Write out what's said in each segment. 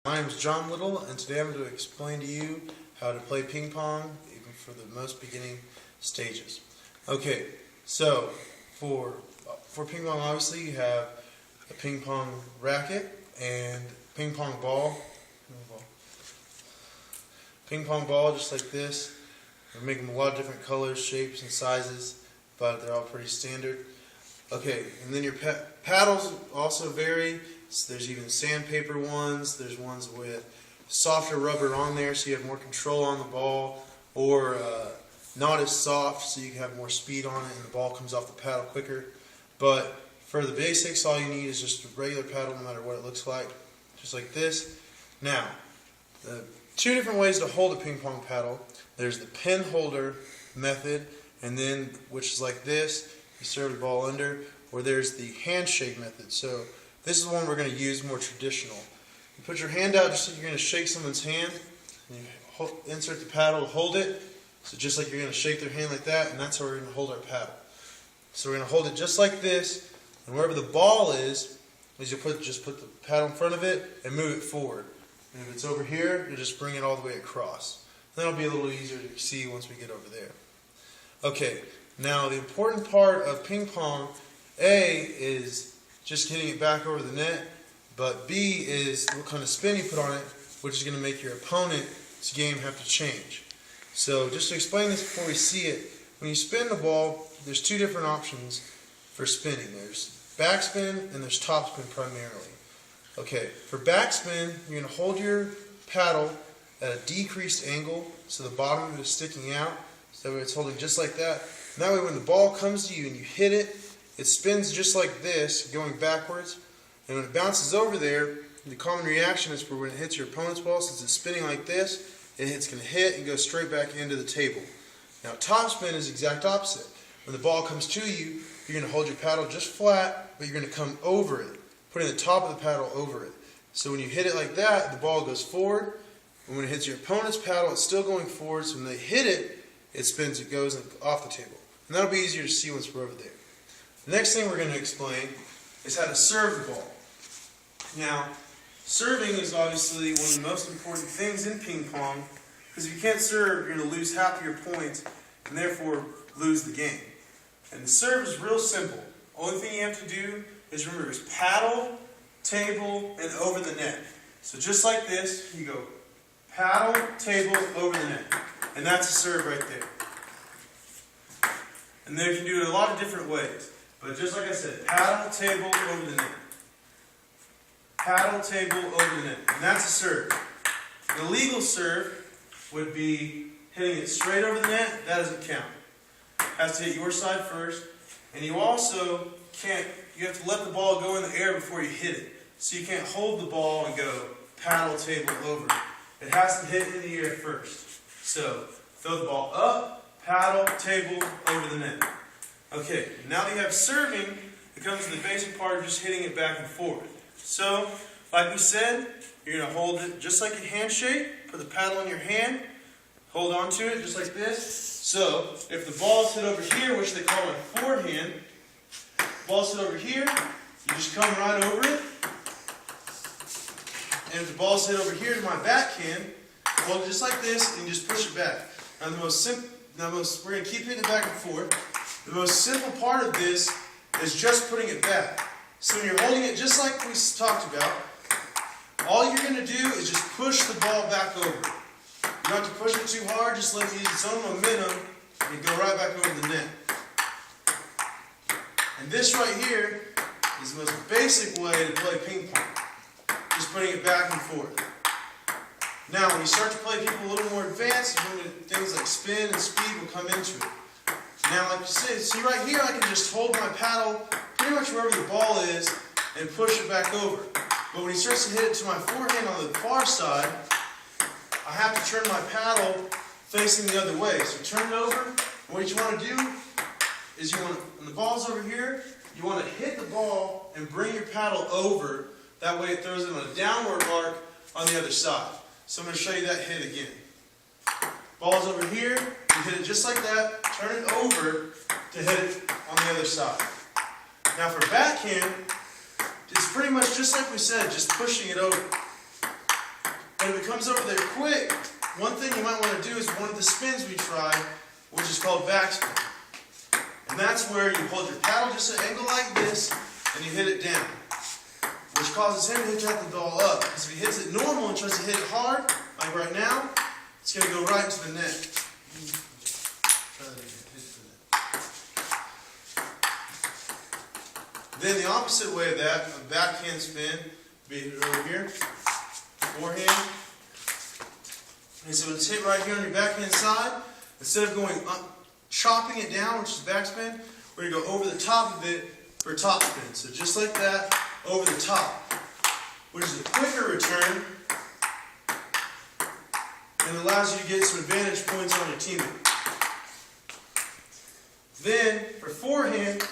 My name is John Little, and today I'm going to explain to you how to play ping pong, even for the most beginning stages. Okay, so for ping pong, obviously you have a ping pong racket and ping pong ball. Ping pong ball just like this. We make them a lot of different colors, shapes, and sizes, but they're all pretty standard. Okay, and then your paddles also vary. So there's even sandpaper ones, there's ones with softer rubber on there so you have more control on the ball, or not as soft so you can have more speed on it and the ball comes off the paddle quicker. But for the basics, all you need is just a regular paddle no matter what it looks like, just like this. Now, the two different ways to hold a ping pong paddle. There's the pin holder method, and then which is like this, you serve the ball under, or there's the handshake method. So this is the one we're going to use, more traditional. You put your hand out just like you're going to shake someone's hand, and you insert the paddle to hold it, so just like you're going to shake their hand like that, and that's how we're going to hold our paddle. So we're going to hold it just like this, and wherever the ball is you just put the paddle in front of it and move it forward. And if it's over here, you just bring it all the way across. That'll be a little easier to see once we get over there. Okay, now the important part of ping pong, A, is just hitting it back over the net, but B is what kind of spin you put on it, which is going to make your opponent's game have to change. So just to explain this before we see it, when you spin the ball, there's two different options for spinning. There's backspin and there's topspin primarily. Okay, for backspin, you're going to hold your paddle at a decreased angle so the bottom of it is sticking out, so that way it's holding just like that. And that way when the ball comes to you and you hit it, it spins just like this, going backwards, and when it bounces over there, the common reaction is for when it hits your opponent's ball, since it's spinning like this, it's going to hit and go straight back into the table. Now topspin is the exact opposite. When the ball comes to you, you're going to hold your paddle just flat, but you're going to come over it, putting the top of the paddle over it. So when you hit it like that, the ball goes forward, and when it hits your opponent's paddle, it's still going forward, so when they hit it, it spins, it goes off the table. And that'll be easier to see once we're over there. The next thing we're going to explain is how to serve the ball. Now, serving is obviously one of the most important things in ping pong, because if you can't serve, you're going to lose half of your points, and therefore lose the game. And the serve is real simple. Only thing you have to do is remember is paddle, table, and over the net. So just like this, you go paddle, table, over the net. And that's a serve right there. And then you can do it a lot of different ways. But just like I said, paddle, table, over the net. Paddle, table, over the net. And that's a serve. An illegal serve would be hitting it straight over the net. That doesn't count. It has to hit your side first. And you also can't, you have to let the ball go in the air before you hit it. So you can't hold the ball and go paddle, table, over. It has to hit in the air first. So throw the ball up, paddle, table, over the net. Okay, now that you have serving, it comes to the basic part of just hitting it back and forth. So, like we said, you're going to hold it just like a handshake, put the paddle in your hand, hold on to it just like this. So, if the ball's hit over here, which they call a forehand, ball's hit over here, you just come right over it. And if the ball's hit over here to my backhand, hold it just like this and just push it back. Now, we're going to keep hitting it back and forth. The most simple part of this is just putting it back. So when you're holding it just like we talked about, all you're going to do is just push the ball back over. You don't have to push it too hard, just let it use its own momentum and go right back over the net. And this right here is the most basic way to play ping pong. Just putting it back and forth. Now when you start to play people a little more advanced, things like spin and speed will come into it. Now, like you see right here, I can just hold my paddle pretty much wherever the ball is and push it back over. But when he starts to hit it to my forehand on the far side, I have to turn my paddle facing the other way. So turn it over, and what you want to do is when the ball's over here, you want to hit the ball and bring your paddle over. That way it throws it on a downward arc on the other side. So I'm going to show you that hit again. Ball's over here, you hit it just like that, turn it over to hit it on the other side. Now for backhand, it's pretty much just like we said, just pushing it over. But if it comes over there quick, one thing you might want to do is one of the spins we tried, which is called backspin. And that's where you hold your paddle just at an angle like this, and you hit it down. Which causes him to hit the ball up. Because if he hits it normal and tries to hit it hard, like right now, it's going to go right into the net. Then the opposite way of that, a backhand spin, be over here, forehand. And so it's hit right here on your backhand side. Instead of going up, chopping it down, which is backspin, we're going to go over the top of it for a top spin. So just like that, over the top, which is a quicker return and allows you to get some advantage points on your teammate. Then, for forehand,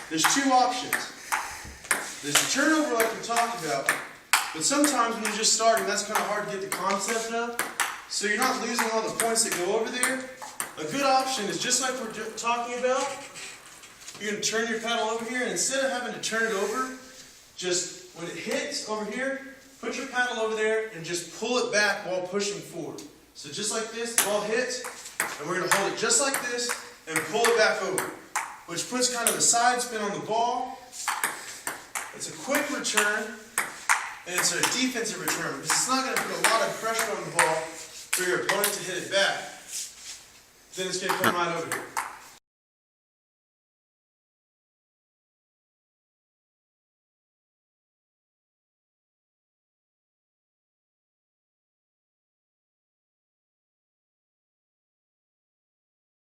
there's two options. There's a turnover like we talked about, but sometimes when you're just starting, that's kind of hard to get the concept of. So you're not losing all the points that go over there. A good option is just like we're talking about. You're going to turn your paddle over here, and instead of having to turn it over, just when it hits over here, put your paddle over there and just pull it back while pushing forward. So just like this, the ball hits, and we're going to hold it just like this and pull it back over, which puts kind of a side spin on the ball. It's a quick return, and it's a defensive return because it's not going to put a lot of pressure on the ball for your opponent to hit it back. Then it's going to come right over here.